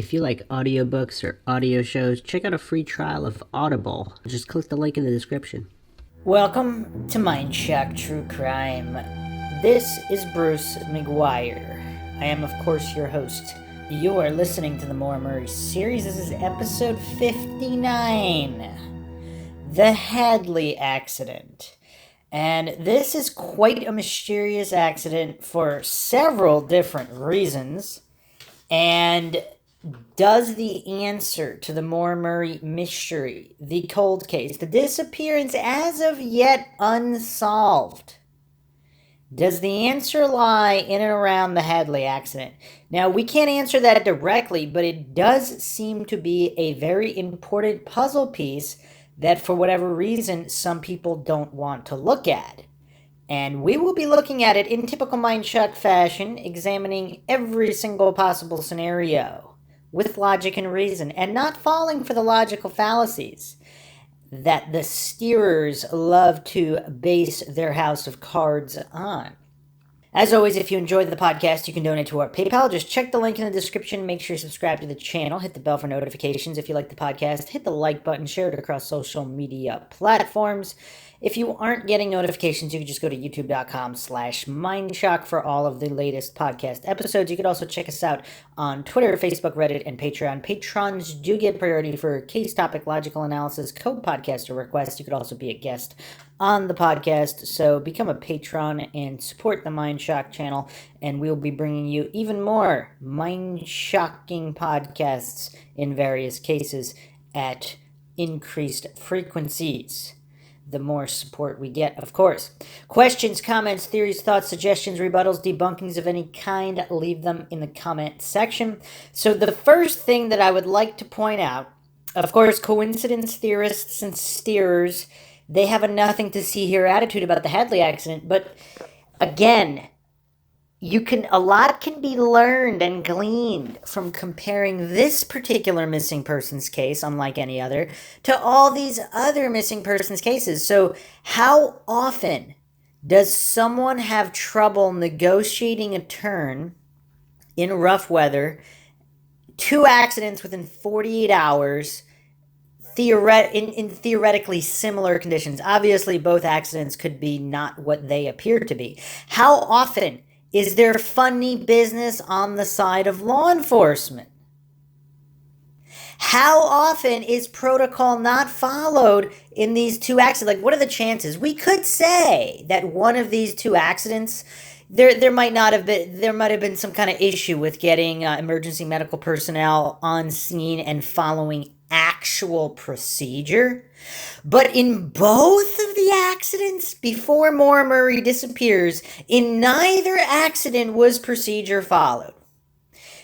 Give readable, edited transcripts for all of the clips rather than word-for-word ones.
If you like audiobooks or audio shows, check out a free trial of Audible. Just click the link in the description. Welcome to Mindshock True Crime. This is Bruce McGuire. I am, of course, your host. You are listening to the Maura Murray series. This is episode 59, The Hadley Accident. And this is quite a mysterious accident for several different reasons. And does the answer to the Maura Murray mystery, the cold case, the disappearance as of yet unsolved, does the answer lie in and around the Hadley accident? Now, we can't answer that directly, but it does seem to be a very important puzzle piece that, for whatever reason, some people don't want to look at. And we will be looking at it in typical Mindshock fashion, examining every single possible scenario with logic and reason, and not falling for the logical fallacies that the steerers love to base their house of cards on. As always, if you enjoyed the podcast, you can donate to our PayPal. Just check the link in the description. Make sure you subscribe to the channel. Hit the bell for notifications. If you like the podcast, hit the like button. Share it across social media platforms. If you aren't getting notifications, you can just go to youtube.com/Mindshock for all of the latest podcast episodes. You could also check us out on Twitter, Facebook, Reddit, and Patreon. Patrons do get priority for case topic, logical analysis, co-podcaster requests. You could also be a guest on the podcast, so become a patron and support the Mindshock channel, and we'll be bringing you even more mind-shocking podcasts in various cases at increased frequencies. The more support we get, of course. Questions, comments, theories, thoughts, suggestions, rebuttals, debunkings of any kind, leave them in the comment section. So the first thing that I would like to point out, of course, coincidence theorists and steerers, they have a nothing to see here attitude about the Hadley accident, but again, a lot can be learned and gleaned from comparing this particular missing persons case, unlike any other, to all these other missing persons cases. So how often does someone have trouble negotiating a turn in rough weather, 2 accidents within 48 hours, in theoretically similar conditions? Obviously, both accidents could be not what they appear to be. How often is there funny business on the side of law enforcement? How often is protocol not followed in these 2 accidents? Like, what are the chances? We could say that one of these 2 accidents, there might have been some kind of issue with getting emergency medical personnel on scene and following actual procedure. But in both of the accidents, before Maura Murray disappears, in neither accident was procedure followed.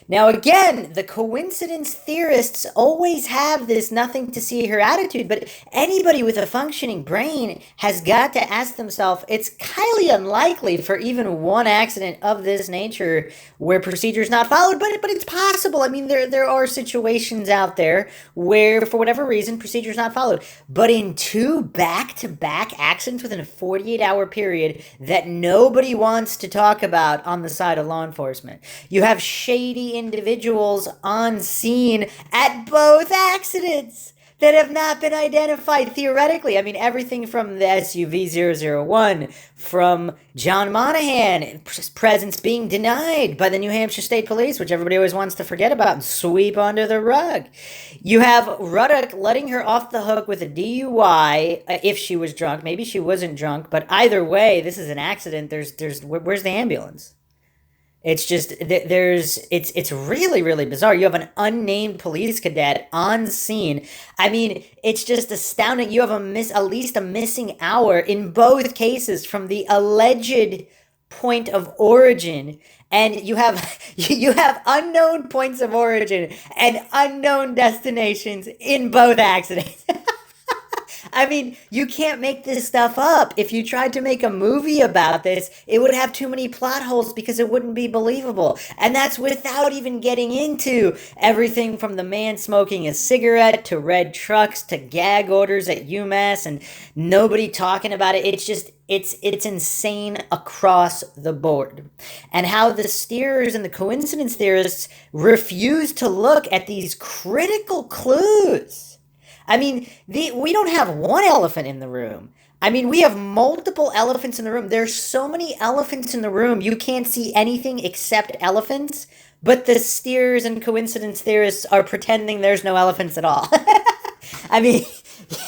Now again, the coincidence theorists always have this nothing to see here attitude, but anybody with a functioning brain has got to ask themselves, it's highly unlikely for even one accident of this nature where procedure is not followed, but it's possible. I mean, there are situations out there where, for whatever reason, procedure is not followed. But in 2 back-to-back accidents within a 48-hour period that nobody wants to talk about on the side of law enforcement, you have shady individuals on scene at both accidents that have not been identified theoretically. I mean, everything from the SUV 001, from John Monahan, presence being denied by the New Hampshire State Police, which everybody always wants to forget about and sweep under the rug. You have Ruddock letting her off the hook with a DUI if she was drunk. Maybe she wasn't drunk, but either way, this is an accident. Where's the ambulance? It's just, it's really, really bizarre. You have an unnamed police cadet on scene. I mean, it's just astounding. You have at least a missing hour in both cases from the alleged point of origin. And you have unknown points of origin and unknown destinations in both accidents. I mean, you can't make this stuff up. If you tried to make a movie about this, it would have too many plot holes because it wouldn't be believable. And that's without even getting into everything from the man smoking a cigarette to red trucks to gag orders at UMass and nobody talking about it. It's just, it's insane across the board. And how the steerers and the coincidence theorists refuse to look at these critical clues. I mean, we don't have one elephant in the room. I mean, we have multiple elephants in the room. There's so many elephants in the room, you can't see anything except elephants. But the steers and coincidence theorists are pretending there's no elephants at all. I mean,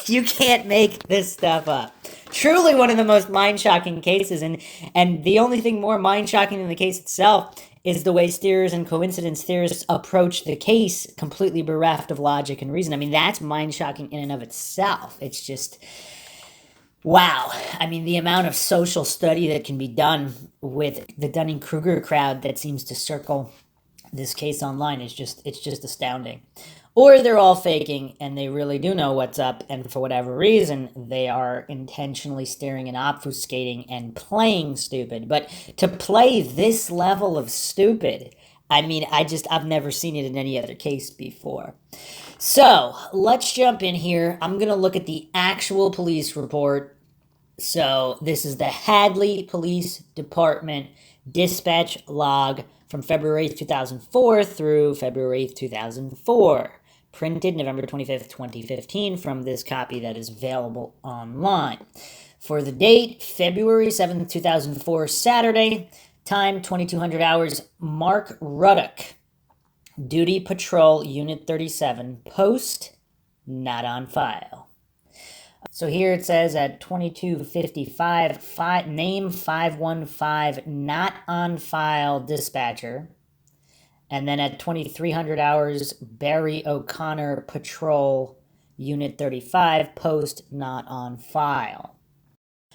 you can't make this stuff up. Truly one of the most mind-shocking cases. And the only thing more mind-shocking than the case itself is the way steers and coincidence theorists approach the case, completely bereft of logic and reason. I mean, that's mind-shocking in and of itself. It's just, wow. I mean, the amount of social study that can be done with the Dunning-Kruger crowd that seems to circle this case online is it's just astounding. Or they're all faking and they really do know what's up, and for whatever reason, they are intentionally staring and obfuscating and playing stupid. But to play this level of stupid, I mean, I've never seen it in any other case before. So, let's jump in here. I'm going to look at the actual police report. So, this is the Hadley Police Department dispatch log from February 2004 through February 2004. Printed November 25th, 2015 from this copy that is available online. For the date, February 7th, 2004, Saturday, time 2200 hours, Mark Ruddock, Duty Patrol Unit 37, post, not on file. So here it says at 22:55, name 515, not on file dispatcher. And then at 2300 hours, Barry O'Connor, Patrol, Unit 35, post not on file.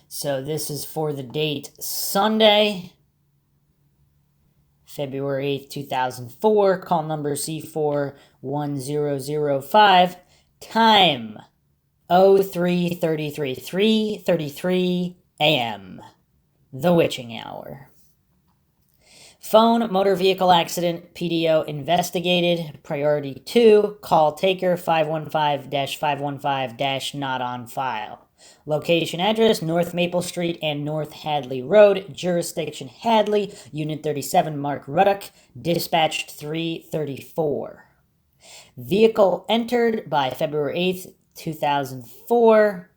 So this is for the date Sunday, February 8th, 2004, call number C41005, time 03:33, 3:33 a.m., the witching hour. Phone, motor vehicle accident, PDO investigated. Priority 2, call taker 515-515- not on file. Location address, North Maple Street and North Hadley Road. Jurisdiction Hadley, Unit 37, Mark Ruddock. Dispatched 3:34. Vehicle entered by February 8th, 2004.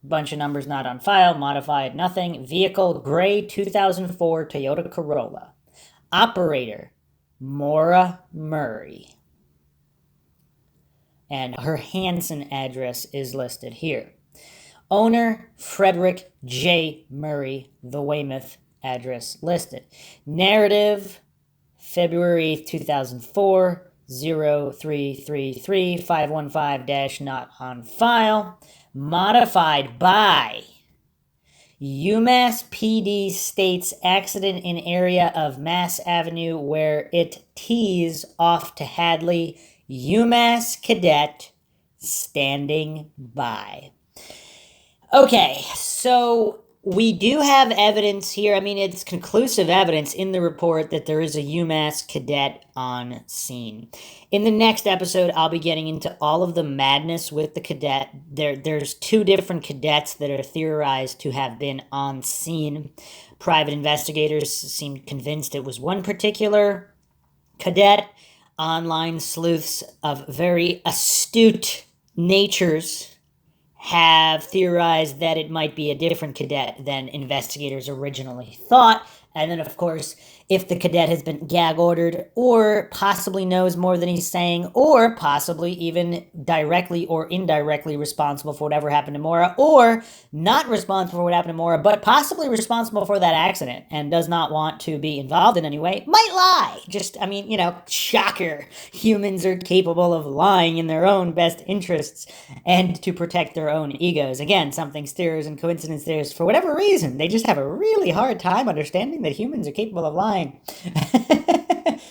Bunch of numbers not on file, modified, nothing. Vehicle, gray 2004 Toyota Corolla. Operator, Maura Murray. And her Hanson address is listed here. Owner, Frederick J. Murray, the Weymouth address listed. Narrative, February 8th, 2004, 0333 515- not on file. Modified by UMass PD states accident in area of Mass Avenue where it tees off to Hadley. UMass cadet standing by. Okay, so we do have evidence here. I mean, it's conclusive evidence in the report that there is a UMass cadet on scene. In the next episode, I'll be getting into all of the madness with the cadet. There's 2 different cadets that are theorized to have been on scene. Private investigators seem convinced it was one particular cadet. Online sleuths of very astute natures have theorized that it might be a different cadet than investigators originally thought. And then, of course, if the cadet has been gag ordered or possibly knows more than he's saying, or possibly even directly or indirectly responsible for whatever happened to Maura, or not responsible for what happened to Maura, but possibly responsible for that accident and does not want to be involved in any way, might lie. Just, I mean, shocker. Humans are capable of lying in their own best interests and to protect their own egos. Again, something steers and coincidence theorists, for whatever reason, they just have a really hard time understanding that humans are capable of lying.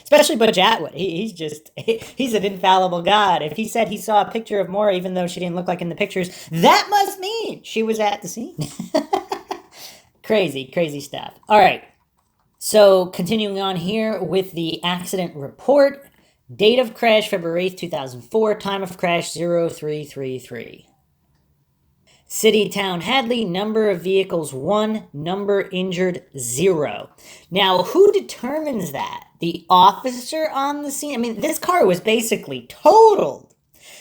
Especially Butch Atwood. He's an infallible god. If he said he saw a picture of Maura, even though she didn't look like in the pictures, that must mean she was at the scene. Crazy stuff. All right. So continuing on here with the accident report. Date of crash, February 8th, 2004. Time of crash, 0333. City, town, Hadley. Number of vehicles, 1. Number injured, 0. Now, who determines that? The officer on the scene? I mean, this car was basically totaled.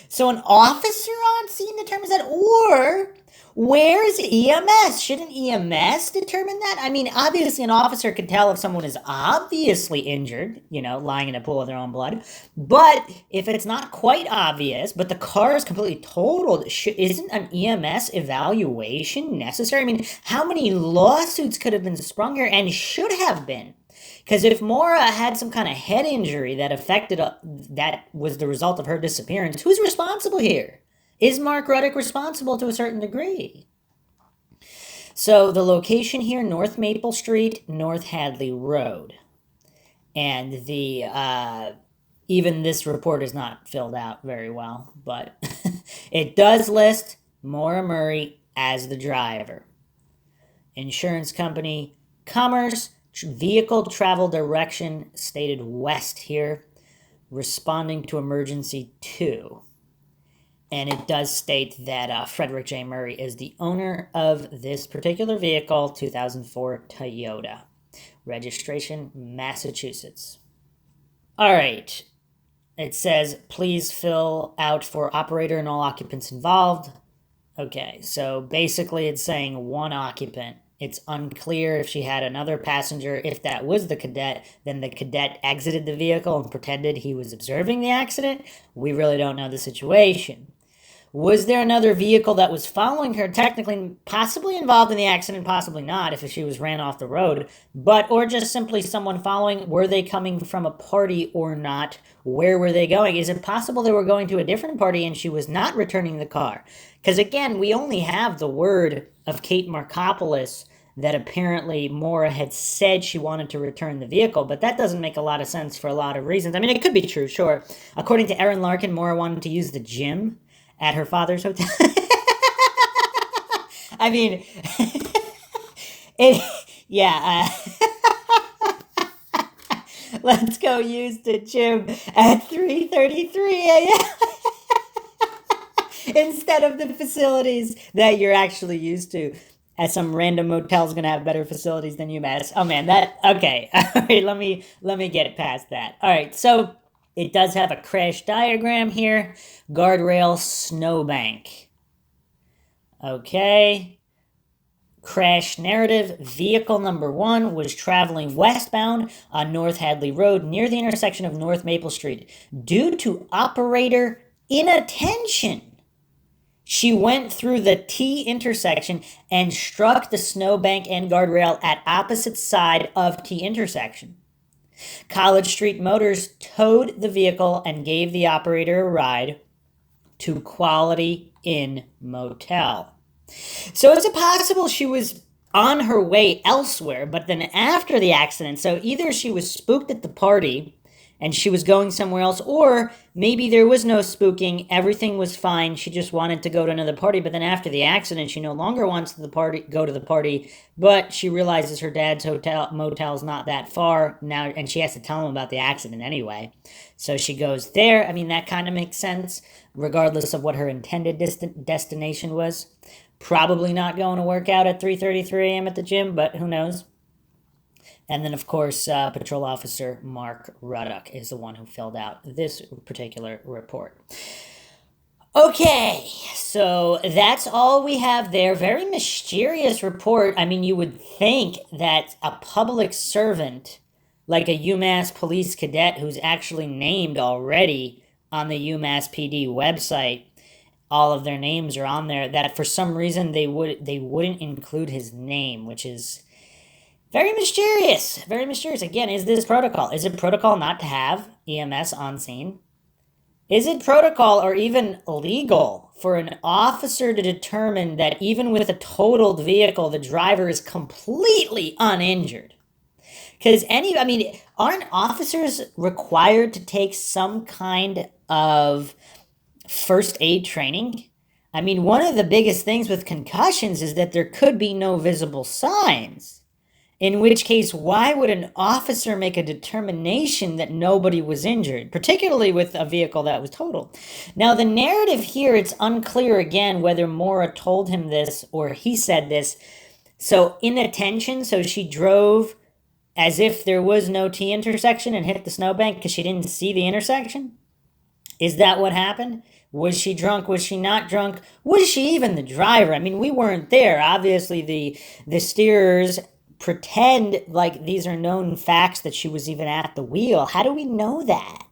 So an officer on scene determines that, or where's EMS? Shouldn't EMS determine that? I mean, obviously an officer can tell if someone is obviously injured, lying in a pool of their own blood. But if it's not quite obvious, but the car is completely totaled, isn't an EMS evaluation necessary? I mean, how many lawsuits could have been sprung here and should have been? Because if Maura had some kind of head injury that was the result of her disappearance, who's responsible here? Is Mark Ruddock responsible to a certain degree? So the location here, North Maple Street, North Hadley Road. And even this report is not filled out very well, but it does list Maura Murray as the driver. Insurance company, Commerce, vehicle travel direction stated west here, responding to emergency 2. And it does state that Frederick J. Murray is the owner of this particular vehicle, 2004 Toyota. Registration, Massachusetts. All right. It says, please fill out for operator and all occupants involved. Okay, so basically it's saying 1 occupant. It's unclear if she had another passenger. If that was the cadet, then the cadet exited the vehicle and pretended he was observing the accident. We really don't know the situation. Was there another vehicle that was following her, technically possibly involved in the accident, possibly not, if she was ran off the road, or just simply someone following? Were they coming from a party or not? Where were they going? Is it possible they were going to a different party and she was not returning the car? Because again, we only have the word of Kate Markopoulos that apparently Maura had said she wanted to return the vehicle, but that doesn't make a lot of sense for a lot of reasons. I mean, it could be true, sure. According to Erin Larkin, Maura wanted to use the gym at her father's hotel. I mean, let's go use the gym at 3:33 a.m. instead of the facilities that you're actually used to. As some random motel's gonna have better facilities than UMass. Oh man, okay. All right, let me get it past that. All right, so it does have a crash diagram here. Guardrail, snowbank. Okay. Crash narrative. Vehicle number 1 was traveling westbound on North Hadley Road near the intersection of North Maple Street. Due to operator inattention, she went through the T intersection and struck the snowbank and guardrail at opposite side of T intersection. College Street Motors towed the vehicle and gave the operator a ride to Quality Inn Motel. So is it possible she was on her way elsewhere, but then after the accident, so either she was spooked at the party and she was going somewhere else, or maybe there was no spooking, everything was fine, she just wanted to go to another party, but then after the accident, she no longer wants to go to the party, but she realizes her dad's motel's not that far now, and she has to tell him about the accident anyway. So she goes there. I mean, that kind of makes sense, regardless of what her intended destination was. Probably not going to work out at 3:33 a.m. at the gym, but who knows? And then, of course, Patrol Officer Mark Ruddock is the one who filled out this particular report. Okay, so that's all we have there. Very mysterious report. I mean, you would think that a public servant, like a UMass police cadet who's actually named already on the UMass PD website, all of their names are on there, that for some reason they wouldn't include his name, which is very mysterious. Very mysterious. Again, is this protocol? Is it protocol not to have EMS on scene? Is it protocol or even legal for an officer to determine that even with a totaled vehicle, the driver is completely uninjured? Because aren't officers required to take some kind of first aid training? I mean, one of the biggest things with concussions is that there could be no visible signs. In which case, why would an officer make a determination that nobody was injured, particularly with a vehicle that was totaled? Now, the narrative here, it's unclear again whether Maura told him this or he said this. So, inattention, so she drove as if there was no T intersection and hit the snowbank because she didn't see the intersection? Is that what happened? Was she drunk? Was she not drunk? Was she even the driver? I mean, we weren't there. Obviously, the steerers pretend like these are known facts that she was even at the wheel. How do we know that?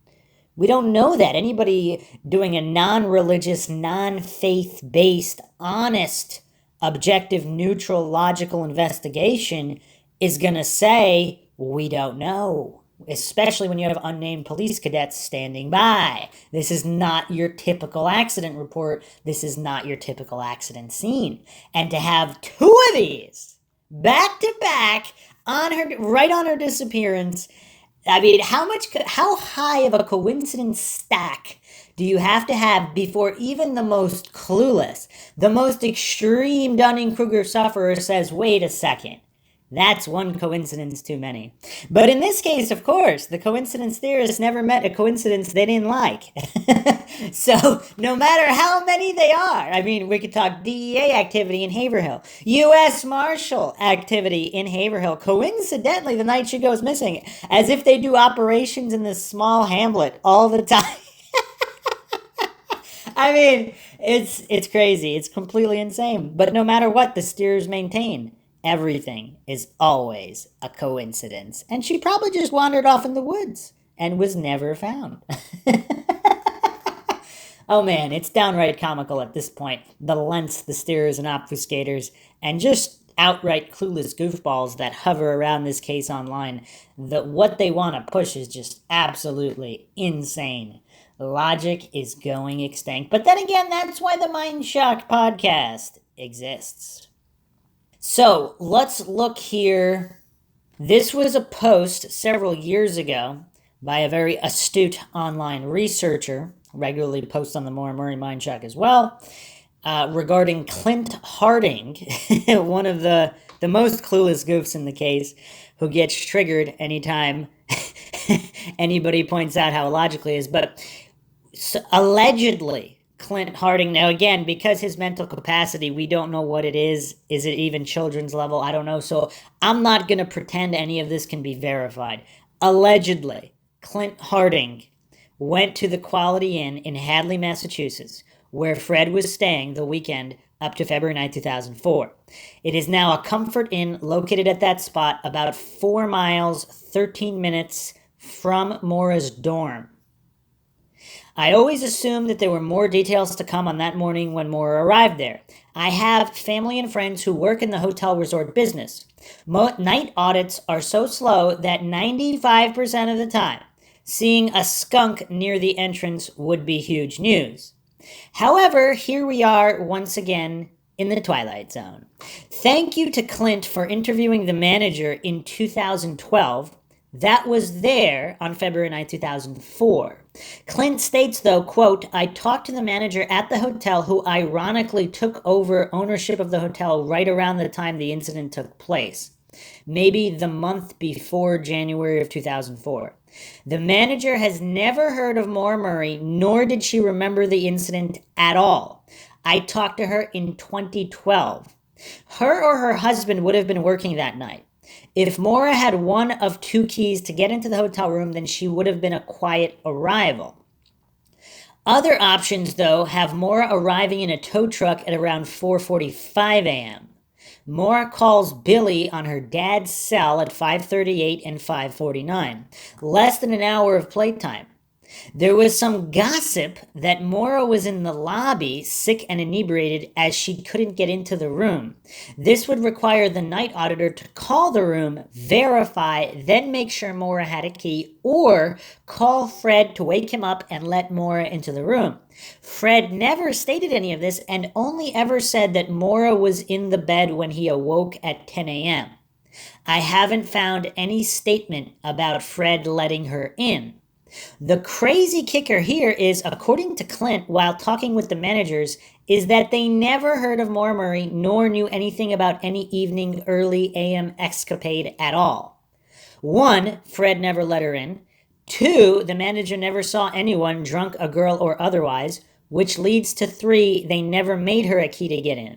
We don't know that. Anybody doing a non-religious, non-faith-based, honest, objective, neutral, logical investigation is going to say, we don't know. Especially when you have unnamed police cadets standing by. This is not your typical accident report. This is not your typical accident scene. And to have two of these back to back right on her disappearance. I mean, how high of a coincidence stack do you have to have before even the most clueless, the most extreme Dunning-Kruger sufferer says, wait a second, that's one coincidence too many. But in this case, of course, the coincidence theorists never met a coincidence they didn't like. So no matter how many they are, I mean, we could talk DEA activity in Haverhill, U.S. Marshal activity in Haverhill, coincidentally the night she goes missing, as if they do operations in this small hamlet all the time. I mean, it's crazy. It's completely insane. But no matter what, the steers maintain, everything is always a coincidence. And she probably just wandered off in the woods and was never found. Oh man, it's downright comical at this point. The lengths, the steerers and obfuscators, and just outright clueless goofballs that hover around this case online. What they want to push is just absolutely insane. Logic is going extinct. But then again, that's why the Mindshock podcast exists. So let's look here. This was a post several years ago by a very astute online researcher, regularly posts on the Maura Murray Mindshock as well, regarding Clint Harding, one of the most clueless goofs in the case, who gets triggered anytime anybody points out how illogically it is. But allegedly, Clint Harding, now again, because his mental capacity, we don't know what it is. Is it even children's level? I don't know. So I'm not going to pretend any of this can be verified. Allegedly, Clint Harding went to the Quality Inn in Hadley, Massachusetts, where Fred was staying the weekend up to February 9, 2004. It is now a Comfort Inn located at that spot about 4 miles, 13 minutes from Maura's dorm. I always assumed that there were more details to come on that morning when Maura arrived there. I have family and friends who work in the hotel resort business. Night audits are so slow that 95% of the time, seeing a skunk near the entrance would be huge news. However, here we are once again in the Twilight Zone. Thank you to Clint for interviewing the manager in 2012. That was there on February 9, 2004. Clint states, though, quote, I talked to the manager at the hotel who ironically took over ownership of the hotel right around the time the incident took place. Maybe the month before January of 2004. The manager has never heard of Maura Murray, nor did she remember the incident at all. I talked to her in 2012. Her or her husband would have been working that night. If Maura had one of two keys to get into the hotel room, then she would have been a quiet arrival. Other options, though, have Maura arriving in a tow truck at around 4:45 a.m. Maura calls Billy on her dad's cell at 5:38 and 5:49, less than an hour of playtime. There was some gossip that Maura was in the lobby, sick and inebriated, as she couldn't get into the room. This would require the night auditor to call the room, verify, then make sure Maura had a key, or call Fred to wake him up and let Maura into the room. Fred never stated any of this and only ever said that Maura was in the bed when he awoke at 10 a.m. I haven't found any statement about Fred letting her in. The crazy kicker here is, according to Clint, while talking with the managers, is that they never heard of Maura Murray nor knew anything about any evening early AM escapade at all. 1, Fred never let her in. 2, the manager never saw anyone, drunk, a girl, or otherwise, which leads to 3, they never made her a key to get in.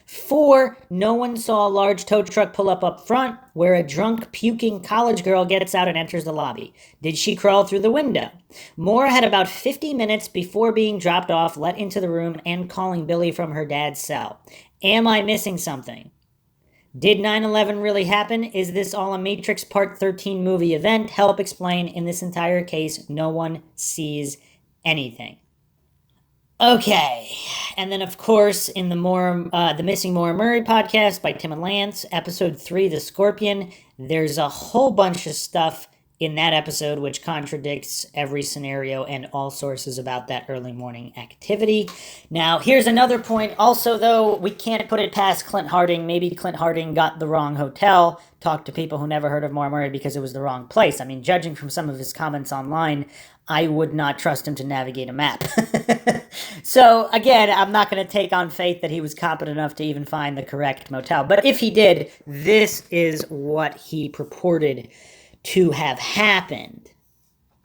4, no one saw a large tow truck pull up front where a drunk, puking college girl gets out and enters the lobby. Did she crawl through the window? Maura had about 50 minutes before being dropped off, let into the room, and calling Billy from her dad's cell. Am I missing something? Did 9/11 really happen? Is this all a Matrix Part 13 movie event? Help explain. In this entire case, no one sees anything. Okay, and then of course in the Missing Maura Murray podcast by Tim and Lance, episode 3, The Scorpion, there's a whole bunch of stuff in that episode which contradicts every scenario and all sources about that early morning activity. Now, here's another point. Also, though, we can't put it past Clint Harding. Maybe Clint Harding got the wrong hotel, talked to people who never heard of Maura Murray because it was the wrong place. I mean, judging from some of his comments online, I would not trust him to navigate a map. So, again, I'm not going to take on faith that he was competent enough to even find the correct motel. But if he did, this is what he purported to have happened.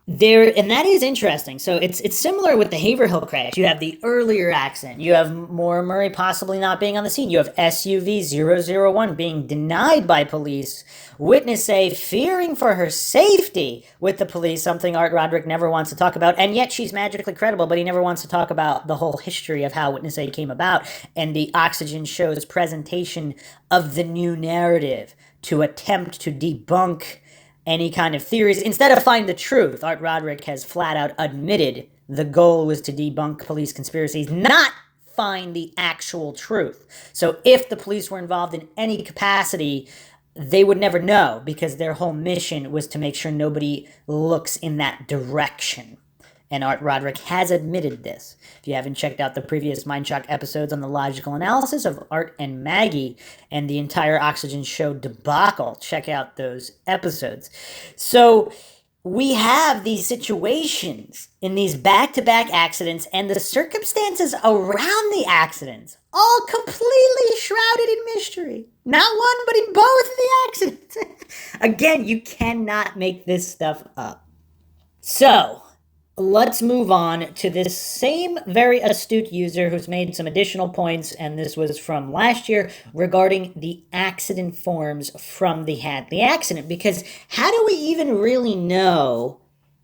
And that is interesting. So it's similar with the Haverhill crash. You have the earlier accident. You have Maura Murray possibly not being on the scene. You have SUV 001 being denied by police. Witness A fearing for her safety with the police, something Art Roderick never wants to talk about. And yet she's magically credible, but he never wants to talk about the whole history of how Witness A came about and the Oxygen show's presentation of the new narrative to attempt to debunk any kind of theories. Instead of find the truth, Art Roderick has flat out admitted the goal was to debunk police conspiracies, not find the actual truth. So if the police were involved in any capacity, they would never know because their whole mission was to make sure nobody looks in that direction. And Art Roderick has admitted this. If you haven't checked out the previous Mindshock episodes on the logical analysis of Art and Maggie and the entire Oxygen show debacle, check out those episodes. So we have these situations in these back-to-back accidents and the circumstances around the accidents all completely shrouded in mystery. Not one, but in both of the accidents. Again, you cannot make this stuff up. So let's move on to this same very astute user who's made some additional points, and this was from last year, regarding the accident forms from the Hadley accident. Because how do we even really know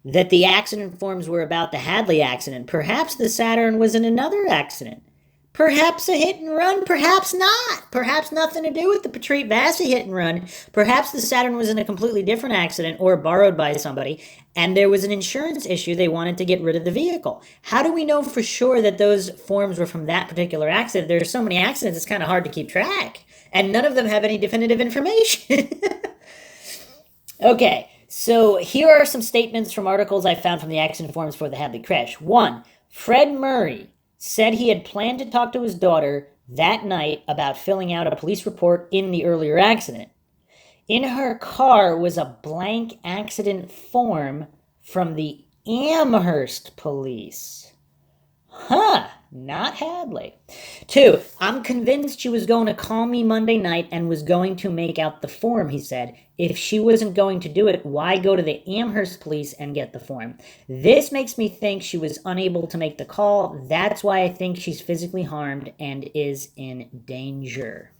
that the accident forms were about the Hadley accident? Perhaps the Saturn was in another accident. Perhaps a hit and run, perhaps not. Perhaps nothing to do with the Patriot Vassy hit and run. Perhaps the Saturn was in a completely different accident or borrowed by somebody, and there was an insurance issue. They wanted to get rid of the vehicle. How do we know for sure that those forms were from that particular accident? There's so many accidents, it's kind of hard to keep track, and none of them have any definitive information. Okay, so here are some statements from articles I found from the accident forms for the Hadley crash. 1, Fred Murray said he had planned to talk to his daughter that night about filling out a police report in the earlier accident. In her car was a blank accident form from the Amherst police. Not Hadley. 2, I'm convinced she was going to call me Monday night and was going to make out the form, he said. If she wasn't going to do it, why go to the Amherst police and get the form? This makes me think she was unable to make the call. That's why I think she's physically harmed and is in danger.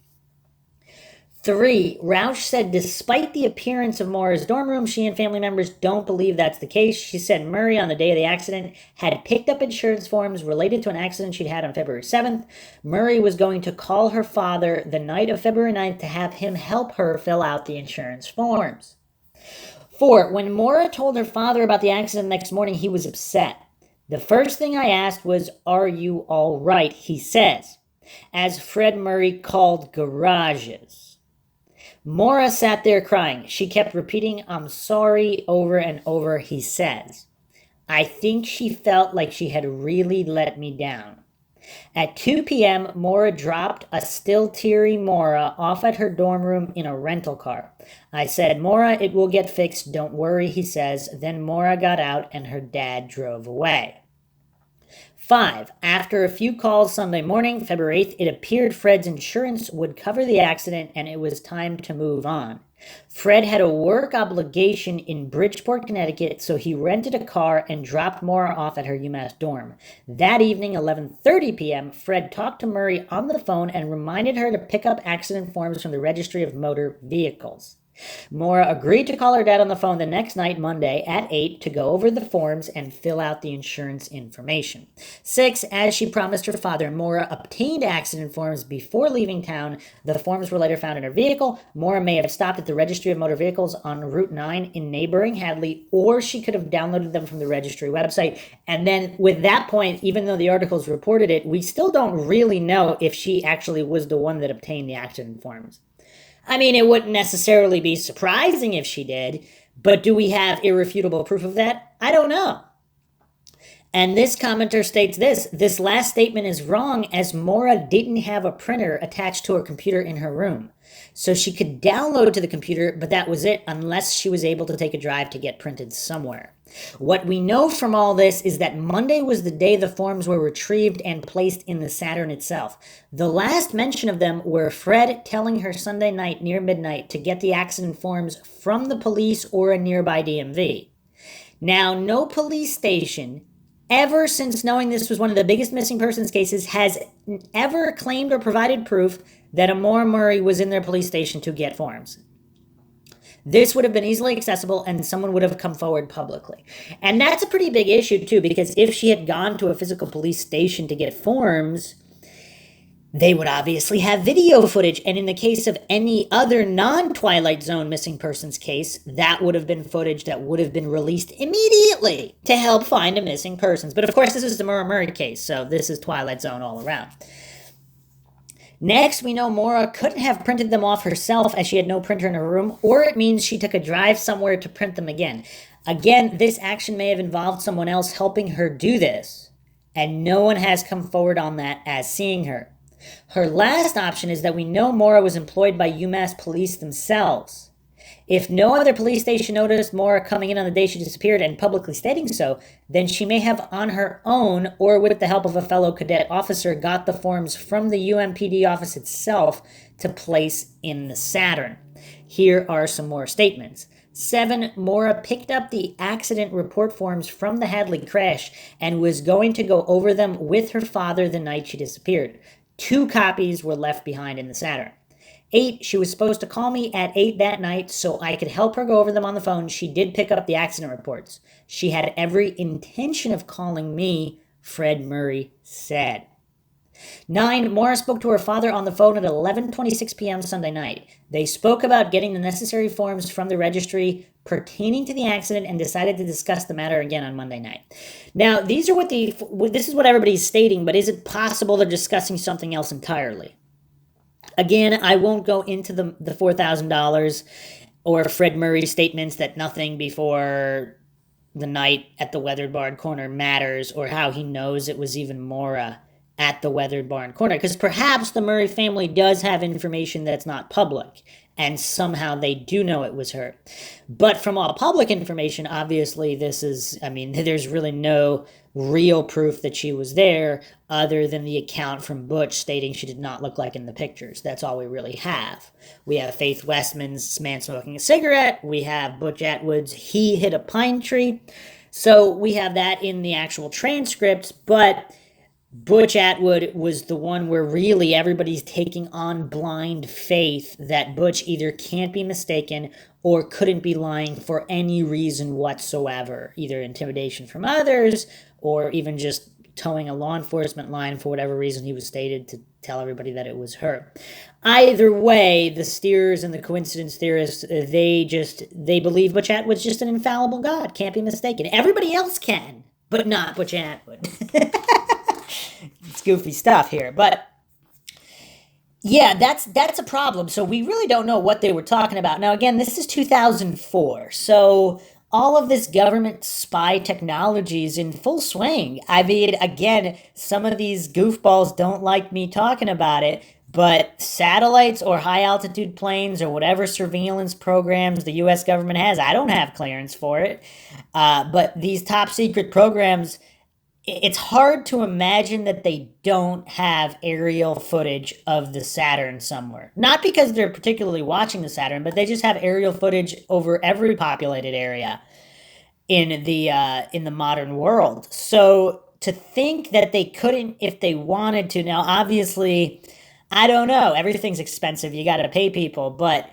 3, Rausch said despite the appearance of Maura's dorm room, she and family members don't believe that's the case. She said Murray, on the day of the accident, had picked up insurance forms related to an accident she'd had on February 7th. Murray was going to call her father the night of February 9th to have him help her fill out the insurance forms. 4, when Maura told her father about the accident the next morning, he was upset. The first thing I asked was, "Are you all right?" he says, as Fred Murray called garages. Maura sat there crying. She kept repeating, "I'm sorry," over and over, he says. I think she felt like she had really let me down. At 2 p.m., Maura dropped a still teary Maura off at her dorm room in a rental car. I said, Maura, it will get fixed, don't worry, he says. Then Maura got out and her dad drove away. 5. After a few calls Sunday morning, February 8th, it appeared Fred's insurance would cover the accident and it was time to move on. Fred had a work obligation in Bridgeport, Connecticut, so he rented a car and dropped Maura off at her UMass dorm. That evening, 11:30 p.m., Fred talked to Murray on the phone and reminded her to pick up accident forms from the Registry of Motor Vehicles. Maura agreed to call her dad on the phone the next night, Monday, at 8 to go over the forms and fill out the insurance information. 6. As she promised her father, Maura obtained accident forms before leaving town. The forms were later found in her vehicle. Maura may have stopped at the Registry of Motor Vehicles on Route 9 in neighboring Hadley, or she could have downloaded them from the registry website. And then with that point, even though the articles reported it, we still don't really know if she actually was the one that obtained the accident forms. I mean, it wouldn't necessarily be surprising if she did, but do we have irrefutable proof of that? I don't know. And this commenter states this last statement is wrong as Maura didn't have a printer attached to her computer in her room. So she could download to the computer, but that was it unless she was able to take a drive to get printed somewhere. What we know from all this is that Monday was the day the forms were retrieved and placed in the Saturn itself. The last mention of them were Fred telling her Sunday night near midnight to get the accident forms from the police or a nearby DMV. Now, no police station, ever since knowing this was one of the biggest missing persons cases, has ever claimed or provided proof that a Maura Murray was in their police station to get forms. This would have been easily accessible and someone would have come forward publicly. And that's a pretty big issue too, because if she had gone to a physical police station to get forms, they would obviously have video footage. And in the case of any other non-Twilight Zone missing persons case, that would have been footage that would have been released immediately to help find a missing persons. But of course, this is the Maura Murray case, so this is Twilight Zone all around. Next, we know Maura couldn't have printed them off herself as she had no printer in her room, or it means she took a drive somewhere to print them again. Again, this action may have involved someone else helping her do this, and no one has come forward on that as seeing her. Her last option is that we know Maura was employed by UMass police themselves. If no other police station noticed Maura coming in on the day she disappeared and publicly stating so, then she may have on her own or with the help of a fellow cadet officer got the forms from the UMPD office itself to place in the Saturn. Here are some more statements. 7. Maura picked up the accident report forms from the Hadley crash and was going to go over them with her father the night she disappeared. 2 copies were left behind in the Saturn. 8, she was supposed to call me at 8 that night so I could help her go over them on the phone. She did pick up the accident reports. She had every intention of calling me, Fred Murray said. 9, Maura spoke to her father on the phone at 11:26 p.m. Sunday night. They spoke about getting the necessary forms from the registry pertaining to the accident and decided to discuss the matter again on Monday night. Now, this is what everybody's stating, but is it possible they're discussing something else entirely? Again, I won't go into the $4,000 or Fred Murray's statements that nothing before the night at the Weathered Barn Corner matters, or how he knows it was even Maura at the Weathered Barn Corner, because perhaps the Murray family does have information that's not public, and somehow they do know it was her. But from all public information, obviously there's really no real proof that she was there other than the account from Butch stating she did not look like in the pictures. That's all we really have. We have Faith Westman's man smoking a cigarette. We have Butch Atwood's he hit a pine tree. So we have that in the actual transcripts, but Butch Atwood was the one where really everybody's taking on blind faith that Butch either can't be mistaken or couldn't be lying for any reason whatsoever, either intimidation from others or even just towing a law enforcement line for whatever reason he was stated to tell everybody that it was her. Either way, the steers and the coincidence theorists, they believe Butch Atwood's just an infallible god, can't be mistaken. Everybody else can, but not Butch Atwood. It's goofy stuff here, but yeah, that's a problem. So we really don't know what they were talking about. Now, again, this is 2004, so all of this government spy technology is in full swing. I mean, again, some of these goofballs don't like me talking about it, but satellites or high altitude planes or whatever surveillance programs the US government has, I don't have clearance for it. But these top secret programs, it's hard to imagine that they don't have aerial footage of the Saturn somewhere. Not because they're particularly watching the Saturn, but they just have aerial footage over every populated area in the modern world. So to think that they couldn't, if they wanted to, now obviously, I don't know, everything's expensive. You got to pay people, but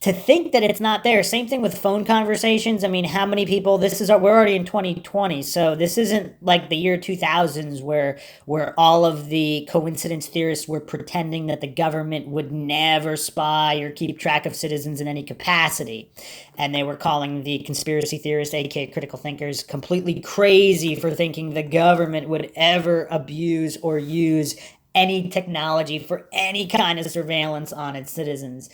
to think that it's not there. Same thing with phone conversations. I mean, how many people, we're already in 2020, so this isn't like the year 2000s where all of the coincidence theorists were pretending that the government would never spy or keep track of citizens in any capacity. And they were calling the conspiracy theorists, aka critical thinkers, completely crazy for thinking the government would ever abuse or use any technology for any kind of surveillance on its citizens.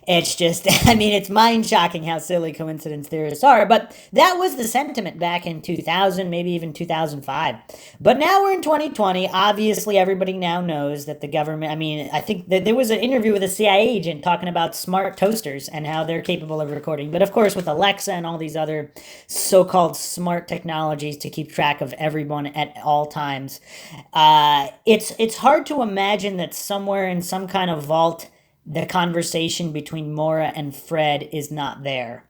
It's just, I mean, it's mind-shocking how silly coincidence theorists are, but that was the sentiment back in 2000, maybe even 2005. But now we're in 2020. Obviously, everybody now knows that the government, I mean, I think that there was an interview with a CIA agent talking about smart toasters and how they're capable of recording. But of course, with Alexa and all these other so-called smart technologies to keep track of everyone at all times, it's hard to imagine that somewhere in some kind of vault, the conversation between Maura and Fred is not there.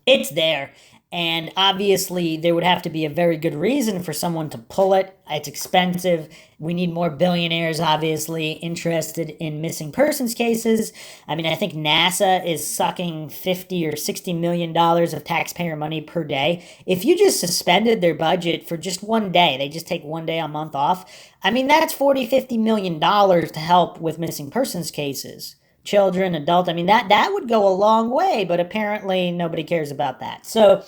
It's there. And obviously, there would have to be a very good reason for someone to pull it. It's expensive. We need more billionaires, obviously, interested in missing persons cases. I mean, I think NASA is sucking $50 or $60 million of taxpayer money per day. If you just suspended their budget for just one day, they just take one day a month off, I mean, that's $40, $50 million to help with missing persons cases. Children, adults, I mean, that would go a long way, but apparently nobody cares about that. So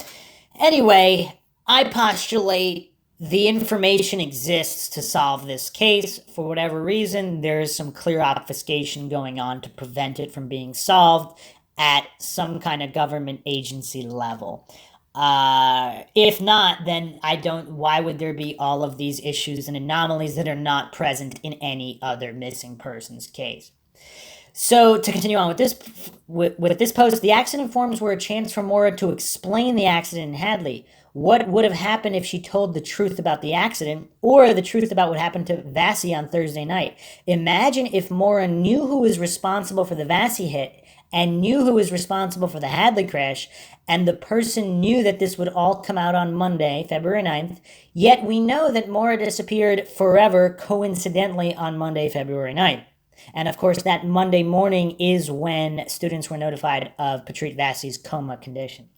anyway, I postulate the information exists to solve this case. For whatever reason, there is some clear obfuscation going on to prevent it from being solved at some kind of government agency level. If not, then why would there be all of these issues and anomalies that are not present in any other missing persons case? So to continue on with this post, the accident forms were a chance for Maura to explain the accident in Hadley. What would have happened if she told the truth about the accident or the truth about what happened to Vassie on Thursday night? Imagine if Maura knew who was responsible for the Vassie hit and knew who was responsible for the Hadley crash, and the person knew that this would all come out on Monday, February 9th, yet we know that Maura disappeared forever coincidentally on Monday, February 9th. And of course, that Monday morning is when students were notified of Patrice Vassie's coma condition.